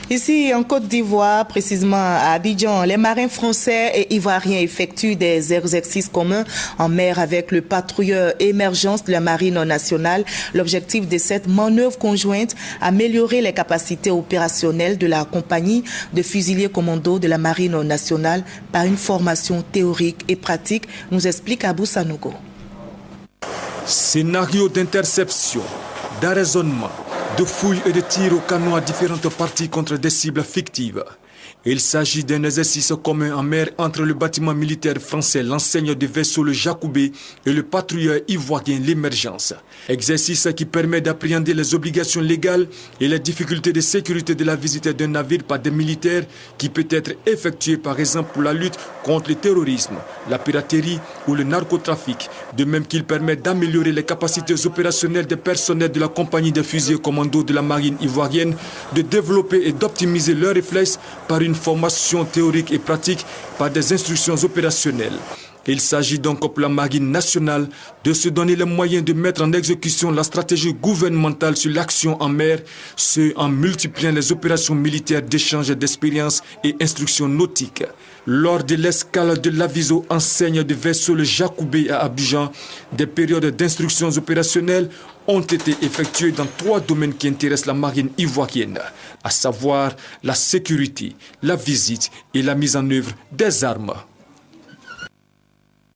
Ici, en Côte d'Ivoire, précisément à Abidjan, les marins français et ivoiriens effectuent des exercices communs en mer avec le patrouilleur émergence de la Marine nationale. L'objectif de cette manœuvre conjointe, améliorer les capacités opérationnelles de la compagnie de fusiliers commando de la Marine nationale par une formation théorique et pratique, nous explique Abou Sanogo. Scénario d'interception, d'arraisonnement, de fouilles et de tirs au canon à différentes parties contre des cibles fictives. Il s'agit d'un exercice commun en mer entre le bâtiment militaire français, l'enseigne du vaisseau le Jacoubé et le patrouilleur ivoirien l'Émergence. Exercice qui permet d'appréhender les obligations légales et les difficultés de sécurité de la visite d'un navire par des militaires qui peut être effectué par exemple pour la lutte contre le terrorisme, la piraterie ou le narcotrafic. De même qu'il permet d'améliorer les capacités opérationnelles des personnels de la compagnie de fusiliers commando de la marine ivoirienne, de développer et d'optimiser leurs réflexes par une formation théorique et pratique par des instructions opérationnelles. Il s'agit donc pour la Marine nationale de se donner les moyens de mettre en exécution la stratégie gouvernementale sur l'action en mer, ce en multipliant les opérations militaires d'échange d'expériences et instructions nautiques. Lors de l'escale de l'Aviso enseigne du vaisseau le Jacoubé à Abidjan, des périodes d'instructions opérationnelles ont été effectuées dans 3 domaines qui intéressent la marine ivoirienne, à savoir la sécurité, la visite et la mise en œuvre des armes.